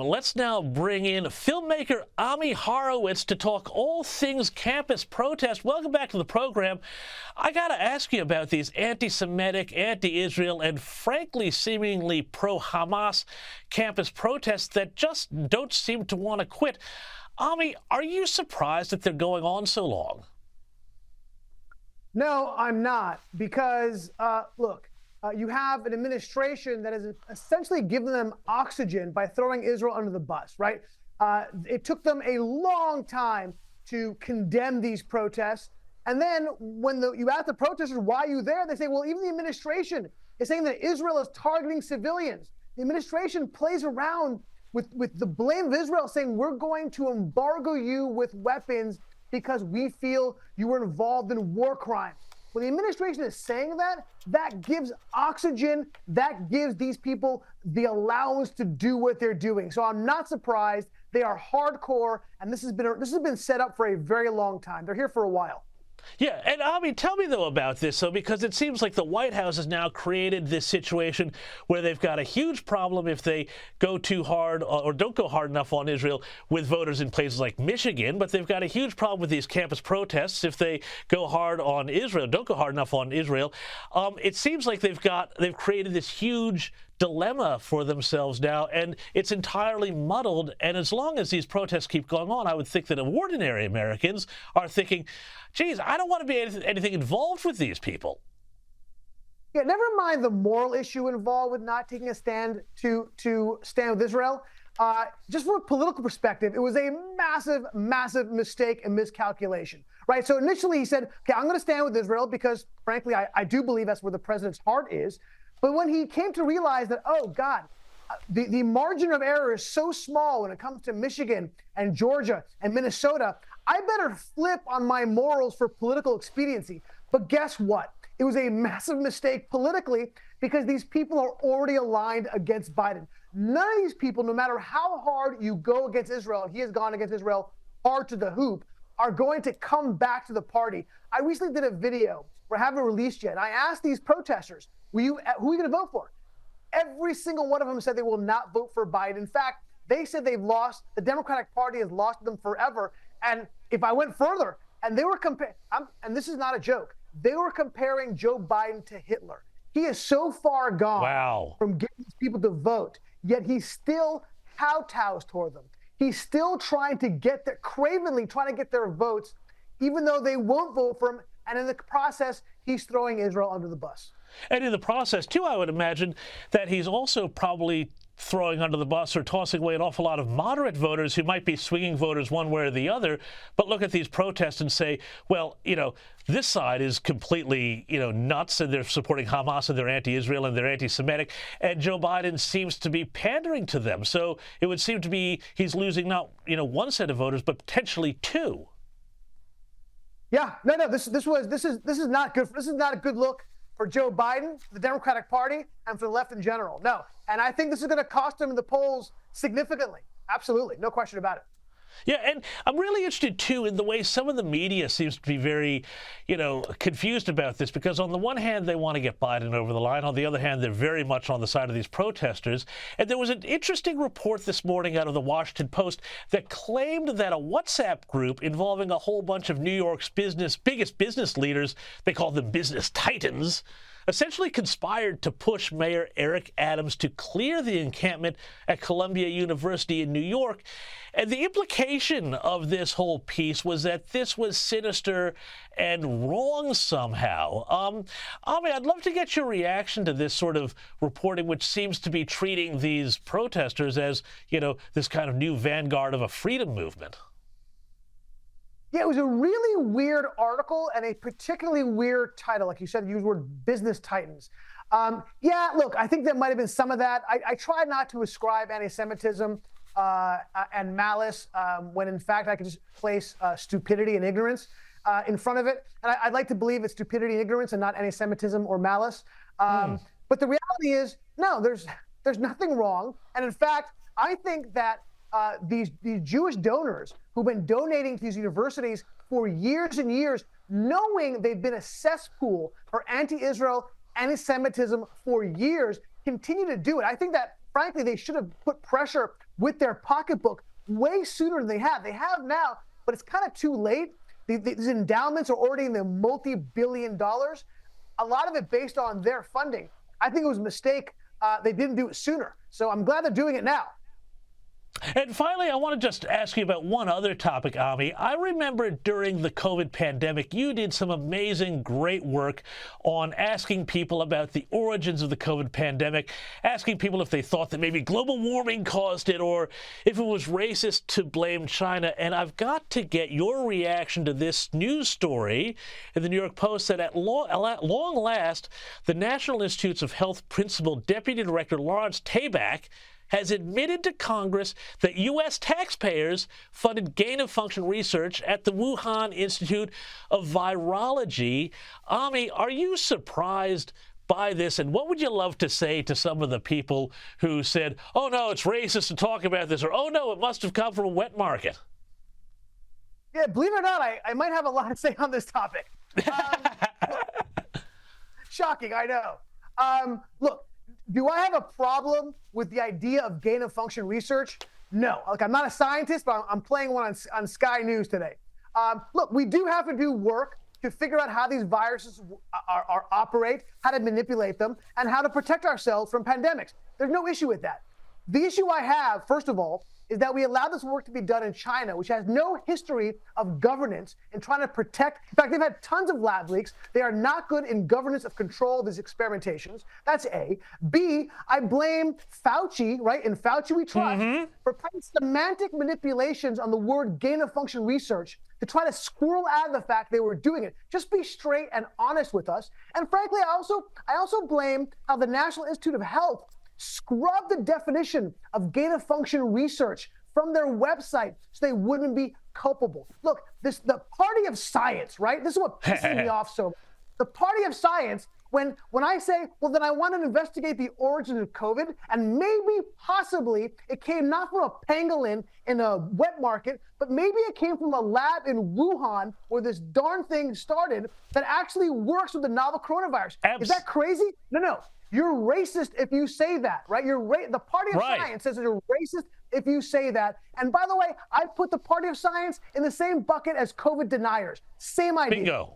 Well, let's now bring in filmmaker Ami Horowitz to talk all things campus protest. Welcome back to the program. I got to ask you about these anti-Semitic, anti-Israel, and frankly, seemingly pro-Hamas campus protests that just don't seem to want to quit. Ami, are you surprised that they're going on so long? No, I'm not, because, look, you have an administration that has essentially given them oxygen by throwing Israel under the bus, right? It took them a long time to condemn these protests. And then when you ask the protesters, why are you there? They say, well, even the administration is saying that Israel is targeting civilians. The administration plays around with the blame of Israel, saying we're going to embargo you with weapons because we feel you were involved in war crimes. When the administration is saying that, that gives oxygen, that gives these people the allowance to do what they're doing. So I'm not surprised. They are hardcore, and this has been set up for a very long time. They're here for a while. Yeah, and Ami, tell me, though, about this, because it seems like the White House has now created this situation where they've got a huge problem if they go too hard or don't go hard enough on Israel with voters in places like Michigan, but they've got a huge problem with these campus protests if they go hard on Israel, don't go hard enough on Israel. It seems like they've created this huge dilemma for themselves now, and it's entirely muddled. And as long as these protests keep going on, I would think that ordinary Americans are thinking, geez, I don't want to be anything involved with these people. Yeah, never mind the moral issue involved with not taking a stand to stand with Israel. Just from a political perspective, it was a massive, massive mistake and miscalculation, right? So initially he said, okay, I'm going to stand with Israel because, frankly, I do believe that's where the president's heart is. But when he came to realize that, oh, God, the margin of error is so small when it comes to Michigan and Georgia and Minnesota, I better flip on my morals for political expediency. But guess what? It was a massive mistake politically because these people are already aligned against Biden. None of these people, no matter how hard you go against Israel, and he has gone against Israel hard to the hoop, are going to come back to the party. I recently did a video, we haven't released yet, and I asked these protesters, who are you going to vote for? Every single one of them said they will not vote for Biden. In fact, they said they've lost, the Democratic Party has lost them forever. And if I went further, and they were comparing, and this is not a joke, they were comparing Joe Biden to Hitler. He is so far gone from getting these people to vote, yet he's still kowtows toward them. He's still trying to get cravenly trying to get their votes, even though they won't vote for him. And in the process, he's throwing Israel under the bus. And in the process, too, I would imagine that he's also probably throwing under the bus or tossing away an awful lot of moderate voters who might be swinging voters one way or the other, but look at these protests and say, well, this side is completely, nuts, and they're supporting Hamas, and they're anti-Israel, and they're anti-Semitic, and Joe Biden seems to be pandering to them. So it would seem to be he's losing not, one set of voters, but potentially two. Yeah, no, this is not good. This is not a good look for Joe Biden, the Democratic Party, and for the left in general. No. And I think this is going to cost him in the polls significantly. Absolutely. No question about it. Yeah, and I'm really interested, too, in the way some of the media seems to be very, confused about this, because on the one hand, they want to get Biden over the line. On the other hand, they're very much on the side of these protesters. And there was an interesting report this morning out of the Washington Post that claimed that a WhatsApp group involving a whole bunch of New York's biggest business leaders, they call them business titans, essentially conspired to push Mayor Eric Adams to clear the encampment at Columbia University in New York. And the implication of this whole piece was that this was sinister and wrong somehow. Ami, I'd love to get your reaction to this sort of reporting, which seems to be treating these protesters as, this kind of new vanguard of a freedom movement. Yeah, it was a really weird article and a particularly weird title. Like you said, you used the word business titans. Yeah, look, I think there might have been some of that. I try not to ascribe anti-Semitism and malice when, in fact, I could just place stupidity and ignorance in front of it. And I'd like to believe it's stupidity and ignorance and not anti-Semitism or malice. But the reality is, no, there's nothing wrong. And in fact, I think that these Jewish donors who've been donating to these universities for years and years, knowing they've been a cesspool for anti-Israel, anti-Semitism for years, continue to do it. I think that frankly, they should have put pressure with their pocketbook way sooner than they have. They have now, but it's kind of too late. These endowments are already in the multi-billion dollars, a lot of it based on their funding. I think it was a mistake they didn't do it sooner. So I'm glad they're doing it now. And finally, I want to just ask you about one other topic, Ami. I remember during the COVID pandemic, you did some amazing, great work on asking people about the origins of the COVID pandemic, asking people if they thought that maybe global warming caused it or if it was racist to blame China. And I've got to get your reaction to this news story in the New York Post that at long last, the National Institutes of Health Principal Deputy Director Lawrence Tabak has admitted to Congress that U.S. taxpayers funded gain-of-function research at the Wuhan Institute of Virology. Ami, are you surprised by this? And what would you love to say to some of the people who said, oh, no, it's racist to talk about this, or, oh, no, it must have come from a wet market? Yeah, believe it or not, I might have a lot to say on this topic. Shocking, I know. Look, do I have a problem with the idea of gain-of-function research? No. Like, I'm not a scientist, but I'm playing one on Sky News today. Look, we do have to do work to figure out how these viruses operate, how to manipulate them, and how to protect ourselves from pandemics. There's no issue with that. The issue I have, first of all, is that we allow this work to be done in China, which has no history of governance in trying to protect. In fact, they've had tons of lab leaks. They are not good in governance of control of these experimentations. That's A. B, I blame Fauci, right? In Fauci we trust, for playing semantic manipulations on the word gain-of-function research to try to squirrel out of the fact they were doing it. Just be straight and honest with us. And frankly, I also blame how the National Institute of Health scrub the definition of gain-of-function research from their website so they wouldn't be culpable. Look, the party of science, right? This is what pisses me off so much. The party of science, when I say, well, then I want to investigate the origins of COVID, and maybe, possibly, it came not from a pangolin in a wet market, but maybe it came from a lab in Wuhan where this darn thing started that actually works with the novel coronavirus. Is that crazy? No. You're racist if you say that, right? The party of science says that you're racist if you say that. And by the way, I put the party of science in the same bucket as COVID deniers. Same idea. Bingo.